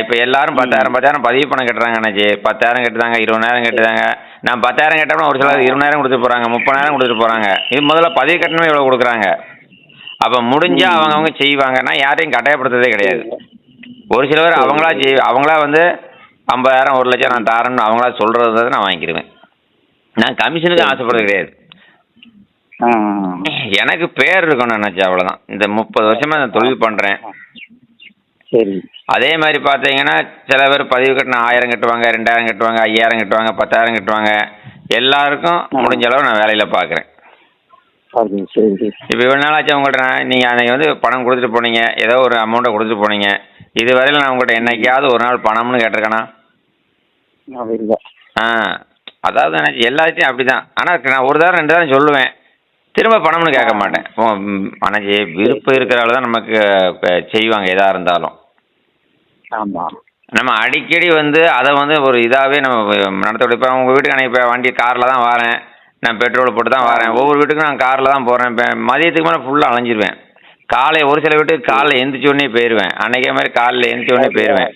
இப்போ எல்லாரும் 10,000 பதிவு பணம் கட்டுறாங்க அண்ணாச்சி. 10,000 கட்டுதாங்க, 20,000 கட்டுதாங்க. நான் 10,000 கட்டோம்னா ஒரு சிலர் 20,000 கொடுத்துட்டு போகிறாங்க, 30,000 கொடுத்துட்டு போகிறாங்க. இது முதல்ல பதிவு கட்டணமே இவ்வளோ கொடுக்குறாங்க. அப்போ முடிஞ்சால் அவங்க செய்வாங்க. நான் யாரையும் கட்டாயப்படுத்துறதே கிடையாது. ஒரு சிலர் அவங்களா வந்து 50,000 1 லட்சம் நான் தரேன்னு அவங்களா சொல்கிறது நான் வாங்கிக்கிடுவேன். நான் கமிஷனுக்கு ஆசைப்படுறது கிடையாது. எனக்கு பேர் இருக்கணும் அண்ணாச்சி, அவ்வளோதான். இந்த 30 வருஷமாக நான் தொழில் பண்ணுறேன். சரி. அதே மாதிரி பார்த்தீங்கன்னா சில பேர் பதிவு கட்டின 1000 கட்டுவாங்க, 2000 கட்டுவாங்க, 5000 கட்டுவாங்க, 10,000 கட்டுவாங்க. எல்லாருக்கும் முடிஞ்ச அளவு நான் வேலையில் பார்க்குறேன். இப்போ இவ்வளோ நாள் ஆச்சு அவங்கள்ட்ட நீங்கள் அன்றைக்கி வந்து பணம் கொடுத்துட்டு போனீங்க, ஏதோ ஒரு அமௌண்ட்டை கொடுத்துட்டு போனீங்க. இதுவரையில் நான் உங்கள்கிட்ட என்னைக்காவது ஒரு நாள் பணம்னு கேட்டிருக்கேனா? அதாவது எனக்கு எல்லாத்தையும் அப்படி தான். ஆனால் நான் ஒரு தரம் 2 தரம் சொல்லுவேன், திரும்ப பணம்னு கேட்க மாட்டேன். அன்னைக்கு விருப்பம் இருக்கிறால தான் நமக்கு செய்வாங்க எதாக இருந்தாலும். ஆமாம். நம்ம அடிக்கடி வந்து அதை வந்து ஒரு இதாகவே நம்ம நடத்த. இப்போ உங்கள் வீட்டுக்கு நான் இப்போ வண்டி காரில் தான் வரேன், நான் பெட்ரோல் போட்டு தான் வரேன். ஒவ்வொரு வீட்டுக்கும் நான் காரில் தான் போகிறேன். இப்போ மதியத்துக்கு மேலே ஃபுல்லாக அலைஞ்சிருவேன். காலை ஒரு சில வீட்டுக்கு காலைல எந்திரிச்ச உடனே போயிடுவேன். அன்றைக்கே மாதிரி காலையில் எந்திரிச்ச உடனே போயிடுவேன்.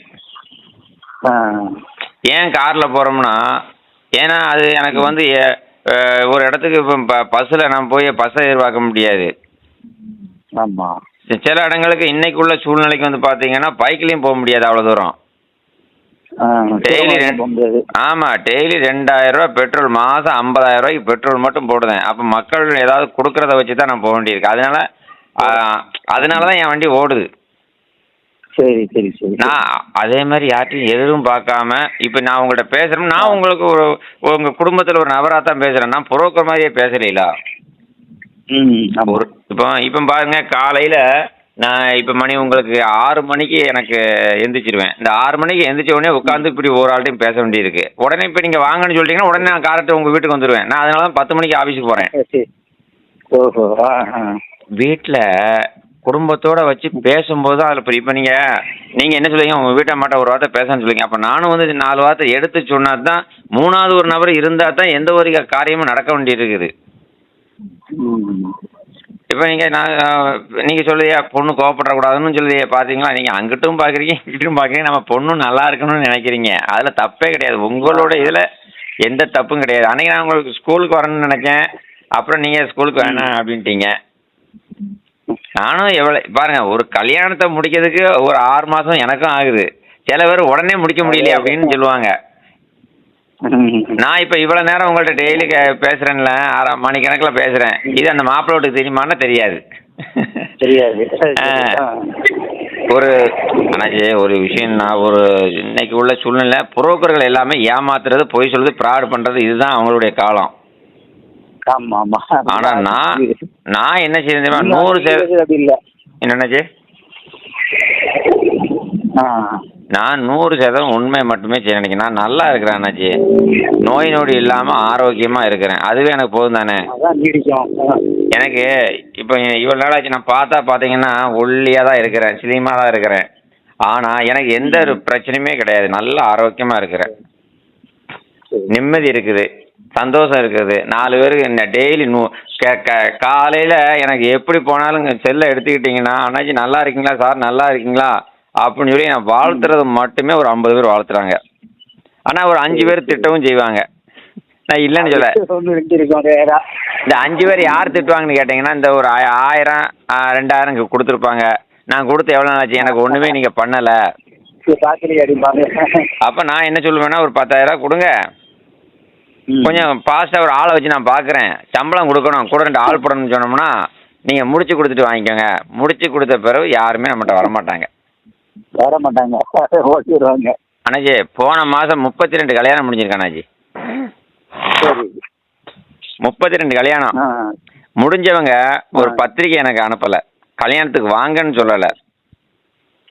ஏன் காரில் போகிறோம்னா, ஏன்னா அது எனக்கு வந்து ஒரு இடத்துக்கு இப்போ பஸ்ஸில் நான் போய் பஸ்ஸை எதிர்பார்க்க முடியாது. ஆமாம். சில இடங்களுக்கு இன்னைக்கு உள்ள சூழ்நிலைக்கு வந்து பார்த்தீங்கன்னா பைக்லேயும் போக முடியாது அவ்வளோ தூரம். டெய்லி ஆமாம், டெய்லி 2,000 ரூபா பெட்ரோல், மாதம் 50,000 ரூபாய்க்கு பெட்ரோல் மட்டும் போடுவேன். அப்போ மக்கள் ஏதாவது கொடுக்குறத வச்சு தான் நான் போக வேண்டியிருக்கு. அதனால தான் என் வண்டி ஓடுது. சரி சரி சரி. நான் அதே மாதிரி யார்ட்டையும் எதுவும் பார்க்காம இப்போ நான் உங்கள்கிட்ட பேசுகிறேன், நான் உங்களுக்கு உங்கள் குடும்பத்தில் ஒரு நபராக தான் பேசுகிறேன். நான் புரோக்கர் மாதிரியே பேசலீங்களா? இப்போ பாருங்க, காலையில் நான் இப்போ மணி உங்களுக்கு 6 மணிக்கு எனக்கு எந்திரிச்சிருவேன். இந்த 6 மணிக்கு எந்திரிச்ச உடனே உட்காந்து இப்படி ஒரு ஆள்கிட்டையும் பேச வேண்டியிருக்கு. உடனே இப்போ நீங்கள் வாங்கன்னு சொல்லிட்டீங்கன்னா உடனே நான் காரத்தை உங்கள் வீட்டுக்கு வந்துடுவேன். நான் அதனால தான் 10 மணிக்கு ஆஃபீஸுக்கு போகிறேன். ஓஹோ. வீட்டில் குடும்பத்தோடு வச்சு பேசும்போது தான் அதில் இப்போ நீங்கள் என்ன சொல்லுவீங்க, உங்கள் வீட்டை மாட்ட ஒரு வார்த்தை பேசணும்னு சொல்லுவீங்க. அப்போ நானும் வந்து 4 வார்த்தை எடுத்து சொன்னால் தான் 3வது ஒரு நபர் இருந்தால் தான் எந்த ஒரு காரியமும் நடக்க வேண்டியிருக்குது. இப்போ நீங்கள் சொல்லுதியா பொண்ணு கோவப்படக்கூடாதுன்னு சொல்லுதியா, பார்த்தீங்களா? நீங்கள் அங்கிட்டும் பார்க்குறீங்க இங்கிட்டும் பார்க்குறீங்க. நம்ம பொண்ணு நல்லா இருக்கணும்னு நினைக்கிறீங்க. அதில் தப்பே கிடையாது. உங்களோட இதில் எந்த தப்பும் கிடையாது. அன்றைக்கி நான் உங்களுக்கு ஸ்கூலுக்கு வரணும்னு நினச்சேன், அப்புறம் நீங்கள் ஸ்கூலுக்கு வேணாம் அப்படின்ட்டீங்க. நானும் எவ்வளோ பாருங்கள், ஒரு கல்யாணத்தை முடிக்கிறதுக்கு ஒரு 6 மாதம் எனக்கும் ஆகுது. சில பேர் உடனே முடிக்க முடியலையே அப்படின்னு சொல்லுவாங்க. நான் இப்போ இவ்வளோ நேரம் உங்கள்கிட்ட டெய்லி பேசுகிறேன்ல, மணிக்கணக்கில் பேசுகிறேன். இது அந்த மாப்பிள்ளை வீட்டுக்கு தெரியுமான்னா தெரியாது. அண்ணாச்சி ஒரு விஷயம்னா, இன்னைக்கு உள்ள சூழ்நிலை புரோக்கர்கள் எல்லாமே ஏமாத்துறது, பொய் சொல்றது, ஃப்ராடு பண்ணுறது, இதுதான் அவங்களுடைய காலம். ஆனா நான் என்ன செய்யறேன், 100% என்னன்னாச்சு, நான் 100% உண்மை மட்டுமே செய்ய நினைக்கிறேன். நான் நல்லா இருக்கிறேன் அண்ணாச்சி, நோய் நொடி இல்லாம ஆரோக்கியமா இருக்கிறேன். அதுவே எனக்கு போதும் தானே. எனக்கு இப்போ இவ்வளவு நாள் ஆச்சு, நான் பார்த்தீங்கன்னா ஒல்லியா தான் இருக்கிறேன், சிலிமா தான் இருக்கிறேன். ஆனா எனக்கு எந்த ஒரு பிரச்சனையுமே கிடையாது. நல்ல ஆரோக்கியமா இருக்கிறேன், நிம்மதி இருக்குது, சந்தோஷம் இருக்குது. 4 பேருக்கு என்ன டெய்லி காலையில் எனக்கு எப்படி போனாலும் செல்லை எடுத்துக்கிட்டிங்கன்னா, அண்ணாச்சி நல்லா இருக்கீங்களா சார், நல்லா இருக்கீங்களா அப்படின்னு சொல்லி நான் வாழ்த்துறது மட்டுமே ஒரு 50 பேர் வாழ்த்துறாங்க. ஆனால் ஒரு 5 பேர் திட்டவும் செய்வாங்க. நான் இல்லைன்னு சொல்ல. இந்த 5 பேர் யார் திட்டுவாங்கன்னு கேட்டிங்கன்னா, இந்த ஒரு 1000 2000 கொடுத்துருப்பாங்க. நான் கொடுத்து எவ்வளோ நாளாச்சு, எனக்கு ஒன்றுமே நீங்கள் பண்ணலை, பார்க்கலையே அடிப்பாங்க. அப்போ நான் என்ன சொல்லுவேன்னா ஒரு 10,000 கொடுங்க, கொஞ்சம் ஃபாஸ்ட்டாக ஒரு ஆளை வச்சு நான் பார்க்குறேன், சம்பளம் கொடுக்கணும், கூட 2 ஆள் போடணும்னு சொன்னோம்னா நீங்கள் முடிச்சு கொடுத்துட்டு வாங்கிக்கோங்க. முடிச்சு கொடுத்த பிறகு யாருமே நம்மகிட்ட வரமாட்டாங்க. வர மாட்டாங்க, ஓட்டிடுவாங்க. அண்ணாஜி போன மாதம் 32 கல்யாணம் முடிஞ்சிருக்கு அண்ணாஜி. சரி. 32 கல்யாணம் முடிஞ்சவங்க ஒரு பத்திரிக்கை எனக்கு அனுப்பலை, கல்யாணத்துக்கு வாங்கன்னு சொல்லலை.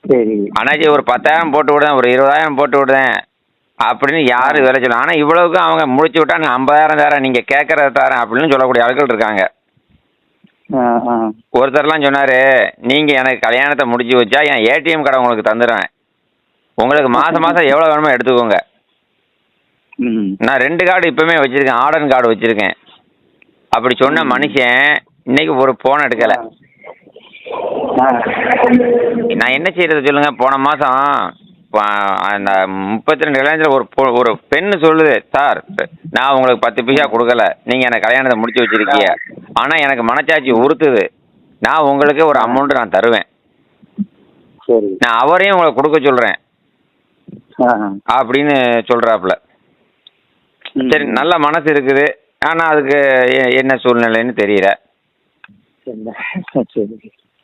சரி அண்ணாச்சி ஒரு 10,000 போட்டு விடுதேன், ஒரு 20,000 போட்டு விடுதேன் அப்படின்னு யாரும் வேலை சொல்லலாம். ஆனால் இவ்வளவுக்கும் அவங்க முடிச்சு விட்டா நான் 50,000 தரேன், நீங்கள் கேட்கறத தரேன் அப்படின்னு சொல்லக்கூடிய ஆட்கள் இருக்காங்க. ஒருத்தர்லாம் சொன்னார், நீங்கள் எனக்கு கல்யாணத்தை முடிச்சு வச்சா என் ஏடிஎம் கார்டை உங்களுக்கு தந்துடுவேன், உங்களுக்கு மாதம் மாதம் எவ்வளோ வேணுமோ எடுத்துக்கோங்க. நான் 2 கார்டு இப்போவுமே வச்சுருக்கேன், ஆர்டர் கார்டு வச்சுருக்கேன். அப்படி சொன்ன மனுஷன் இன்னைக்கு ஒரு ஃபோன் எடுக்கலை. நான் என்ன செய்யறது சொல்லுங்க? போன மாதம் அந்த 32 கல்யாணத்தில் ஒரு பெண்ணு சொல்லுது, சார் நான் உங்களுக்கு 10 பைசா கொடுக்கல, நீங்கள் எனக்கு கல்யாணத்தை முடிச்சு வச்சிருக்கீங்க, ஆனால் எனக்கு மனச்சாட்சி உறுத்துது, நான் உங்களுக்கு ஒரு அமௌண்ட் நான் தருவேன், நான் அவரையும் உங்களுக்கு கொடுக்க சொல்கிறேன் அப்படின்னு சொல்கிறாப்புல. சரி, நல்ல மனசு இருக்குது, ஆனால் அதுக்கு என்ன சூழ்நிலைன்னு தெரியல.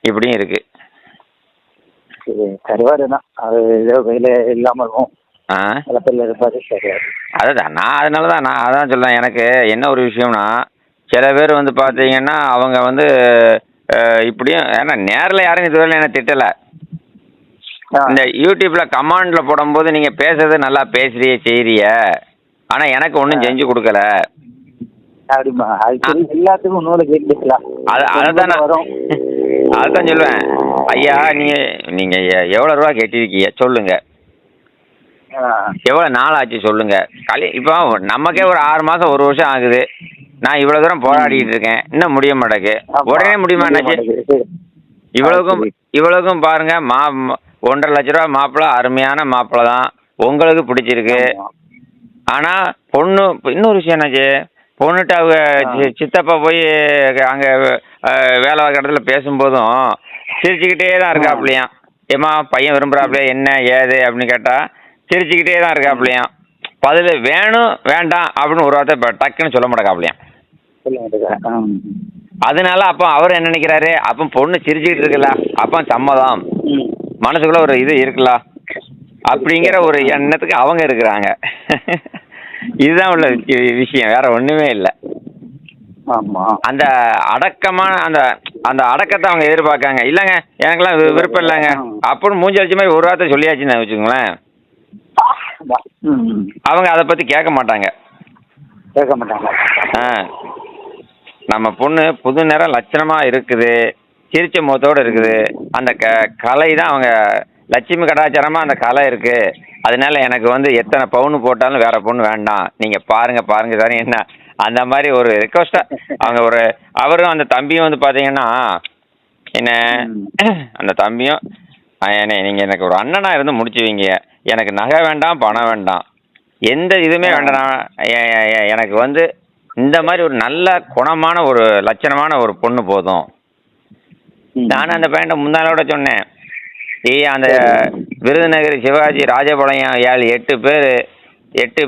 இப்படியும் இருக்கு. கருவாடு தான் அது, ஏதோ வெயில இல்லாமல் இருக்கும். அதுதான் நான் அதனால தான் நான் அதான் சொல்றேன். எனக்கு என்ன ஒரு விஷயம்னா, சில பேர் வந்து பார்த்தீங்கன்னா அவங்க வந்து இப்படியும், ஏன்னா நேரில் யாரும் இதுவரை என்ன திட்டலை, இந்த யூடியூப்ல கமாண்ட்ல போடும்போது நீங்கள் பேசுறது நல்லா பேசுறிய செய்றிய, ஆனால் எனக்கு ஒன்றும் செஞ்சு கொடுக்கல. எல்லாத்துக்கும் அதுதான் சொல்லுவேன். ஐயா நீங்க எவ்வளோ ரூபா கட்டிருக்கீங்க சொல்லுங்க, எவ்வளோ நாள் ஆச்சு சொல்லுங்க. இப்போ நமக்கே ஒரு 6 மாதம் 1 வருஷம் ஆகுது, நான் இவ்வளோ தூரம் போராடிட்டு இருக்கேன், இன்னும் முடிய மாட்டேக்கு. உடனே முடியுமா என்னாச்சு? இவ்வளவுக்கும் பாருங்க, 1.5 லட்ச ரூபா மாப்பிள்ளை, அருமையான மாப்பிள்ளை தான், உங்களுக்கு பிடிச்சிருக்கு. ஆனால் பொண்ணு இன்னொரு விஷயம் என்னாச்சு, பொண்ணுட்டு அவங்க சித்தப்பா போய் அங்கே வேலை பார்க்குற இடத்துல பேசும்போதும் சிரிச்சுக்கிட்டே தான் இருக்காப்லையாம். ஏம்மா பையன் விரும்புகிறாப்லையா என்ன ஏது அப்படின்னு கேட்டால் சிரிச்சுக்கிட்டே தான் இருக்காப்லையாம். பதில் வேணும் வேண்டாம் அப்படின்னு ஒரு வார்த்தை இப்போ டக்குன்னு சொல்ல மாட்டேக்காப்லையாம். அதனால அப்போ அவர் என்ன நினைக்கிறாரு, அப்போ பொண்ணு சிரிச்சுக்கிட்டு இருக்குல்ல, அப்போ சம்மதம், மனசுக்குள்ள ஒரு இது இருக்குல்ல அப்படிங்கிற ஒரு எண்ணத்துக்கு அவங்க இருக்கிறாங்க. இதுதான் உள்ள விஷயம், வேற ஒண்ணுமே இல்லை. அந்த அடக்கமான அந்த அடக்கத்தை அவங்க எதிர்பார்க்காங்க. இல்லைங்க எனக்கெல்லாம் விருப்பம் இல்லைங்க அப்படின்னு மூஞ்சி அடிச்ச மாதிரி ஒரு வார்த்தை சொல்லியாச்சுன்னு வச்சுக்கோங்களேன், அவங்க அதை பத்தி கேட்க மாட்டாங்க. நம்ம பொண்ணு புது நேரம் லட்சணமா இருக்குது, சிரிச்ச முகத்தோடு இருக்குது, அந்த கலை தான் அவங்க லட்சுமி கடாச்சாரமா அந்த கலை இருக்கு, அதனால எனக்கு வந்து எத்தனை பவுன் போட்டாலும் வேற பொண்ணு வேண்டாம், நீங்க பாருங்க சார் என்ன, அந்த மாதிரி ஒரு ரிக்வஸ்டா அவங்க அவரும் அந்த தம்பியும் வந்து பாத்தீங்கன்னா என்ன, அந்த தம்பியும் நீங்க எனக்கு ஒரு அண்ணனா இருந்து முடிச்சுவீங்க, எனக்கு நகை வேண்டாம் பணம் வேண்டாம் எந்த இதுவுமே வேண்டாம், எனக்கு வந்து இந்த மாதிரி ஒரு நல்ல குணமான ஒரு லட்சணமான ஒரு பொண்ணு போதும். நானும் அந்த பையன்ட்ட முந்தானோட சொன்னேன், அந்த விருதுநகர் சிவாஜி ராஜபாளையம் 8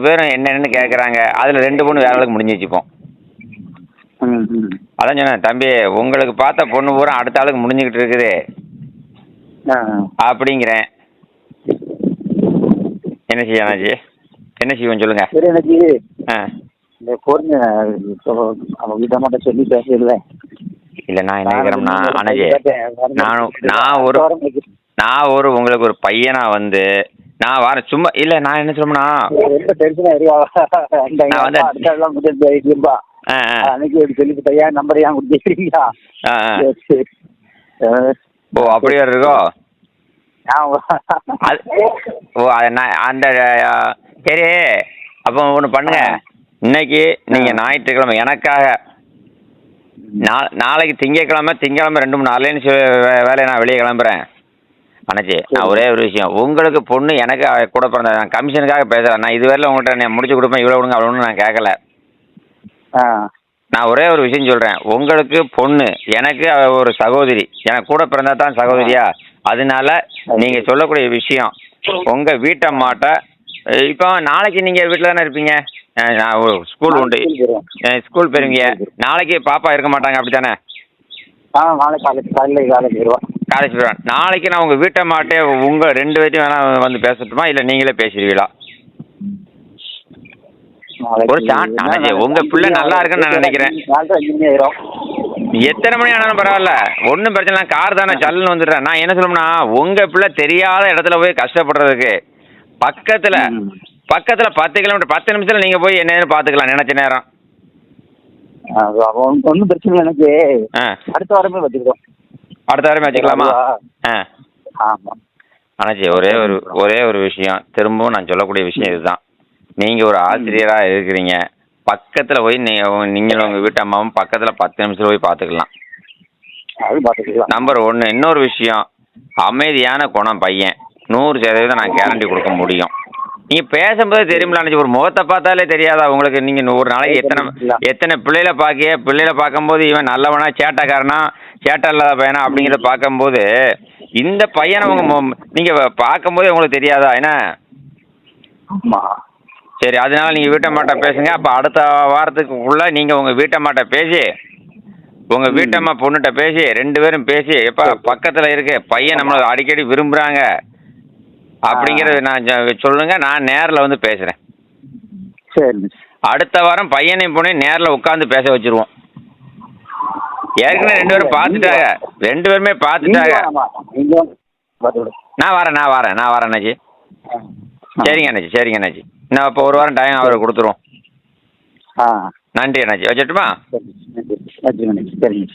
பேரும் என்னென்னு கேட்குறாங்க, அதில் 2 பொண்ணு வேற ஆளுக்கு முடிஞ்சு வச்சுப்போம். அதான் சொன்னேன், தம்பி உங்களுக்கு பார்த்த பொண்ணு பூரா அடுத்த ஆளுக்கு முடிஞ்சுக்கிட்டு இருக்குது அப்படிங்கிறேன். என்ன செய்யணாச்சி, என்ன செய்வோம் சொல்லுங்க. இந்த பொண்ணு அவங்க கிட்ட மட்டும் சொல்லி பேசிடுவேன். இல்லை நான் என்ன கேட்குறேன்னா அண்ணாஜி, நான் உங்களுக்கு ஒரு பையனா வந்து நான் வரேன் சும்மா. இல்லை நான் என்ன சொல்லணும்னா ஓ அப்படியா இருக்கோ? அந்த சரி, அப்போ ஒன்று பண்ணுங்க, இன்னைக்கு நீங்க ஞாயிற்றுக்கிழமை எனக்காக, நாளைக்கு திங்கக்கிழமை 2-3 அலைன்ஸ் வேலையை நான் வெளியே கிளம்புறேன். அண்ணாச்சி நான் ஒரே ஒரு விஷயம், உங்களுக்கு பொண்ணு எனக்கு கூட பிறந்த, நான் கமிஷனுக்காக பேசுகிறேன், நான் இதுவரையில் உங்கள்கிட்ட நான் முடிச்சு கொடுப்பேன் இவ்வளோ விடுங்க அவ்வளோ ஒன்றும் நான் கேட்கல. நான் ஒரே ஒரு விஷயம் சொல்கிறேன், உங்களுக்கு பொண்ணு எனக்கு ஒரு சகோதரி, எனக்கு கூட பிறந்தா தான் சகோதரியா, அதனால நீங்கள் சொல்லக்கூடிய விஷயம் உங்கள் வீட்டம்மாட்ட இப்போ நாளைக்கு நீங்கள் வீட்டில் தானே இருப்பீங்க? ஸ்கூல் உண்டு, ஸ்கூல் போயிருவீங்க. நாளைக்கு பாப்பா இருக்க மாட்டாங்க அப்படி தானே? நாளைக்கு காலேஜ் போயிடுவான். காலேஜ் போயிடுவான். நாளைக்கு நான் உங்கள் வீட்டம்மாட்டே உங்கள் 2 பேர்த்தையும் வேணால் வந்து பேசட்டுமா, இல்லை நீங்களே பேசிடுவீங்களா? ஒரு அண்ணாச்சி உங்கள் பிள்ளை நல்லா இருக்குன்னு நான் நினைக்கிறேன். எத்தனை மணி ஆனாலும் பரவாயில்ல, ஒன்றும் பிரச்சனை இல்லை. கார் தானே, சல்லுன்னு வந்துடுறேன். நான் என்ன சொல்லணும்னா, உங்கள் பிள்ளை தெரியாத இடத்துல போய் கஷ்டப்படுறதுக்கு பக்கத்தில் 10 கிலோமீட்டர் 10 நிமிஷத்தில் நீங்கள் போய் என்னன்னு பார்த்துக்கலாம் நினச்ச நேரம். ஒன்றும் பிரச்சனை இல்லை. எனக்கு அடுத்த வாரமே வச்சுக்கிறோம். அடுத்த வாரமே வச்சுக்கலாமா? ஆமாம் அண்ணாச்சி ஒரே ஒரு விஷயம், திரும்பவும் நான் சொல்லக்கூடிய விஷயம் இதுதான். நீங்கள் ஒரு ஆசிரியராக இருக்கிறீங்க, பக்கத்தில் போய் நீங்களும் உங்கள் வீட்டு அம்மாவும் பக்கத்தில் 10 நிமிஷத்தில் போய் பார்த்துக்கலாம். அது பார்த்துக்கலாம். நம்பர் 1. இன்னொரு விஷயம், அமைதியான குணம் பையன், 100% நான் கேரண்டி கொடுக்க முடியும். நீங்கள் பேசும்போது தெரியுமில்ல அண்ணாச்சி, ஒரு முகத்தை பார்த்தாலே தெரியாதா உங்களுக்கு? நீங்கள் ஒரு நாளைக்கு எத்தனை பிள்ளைகளை பார்க்கும்போது இவன் நல்லவனா சேட்டைக்காரனா சேட்டை இல்லாத பையனா அப்படிங்கிறத பார்க்கும்போது இந்த பையனை நீங்கள் பார்க்கும்போதே உங்களுக்கு தெரியாதா என்ன? சரி, அதனால நீங்கள் வீட்டம்மாட்ட பேசுங்க. அப்போ அடுத்த வாரத்துக்குள்ளே நீங்கள் உங்கள் வீட்டம்மாட்ட பேசி, உங்கள் வீட்டம்மா பொண்ணுகிட்ட பேசி, 2 பேரும் பேசி, எப்போ பக்கத்தில் இருக்க பையன் நம்மளை அடிக்கடி விரும்புகிறாங்க அப்படிங்கிறத நான் சொல்லுங்க. நான் நேரில் வந்து பேசுகிறேன். சரி, அடுத்த வாரம் பையனையும் பொண்ணையும் நேரில் உட்காந்து பேச வச்சுருவோம். ஏற்கனவே 2 பேரும் பார்த்துட்டாங்க, 2 பேருமே பார்த்துட்டாங்க. நான் வரேன் அண்ணாச்சி. சரிங்க அண்ணாச்சி. நான் இப்போ ஒரு வாரம் டைம் அவரை கொடுத்துருவோம். நன்றி அண்ணாச்சி, வச்சுட்டுமா? சரிங்க.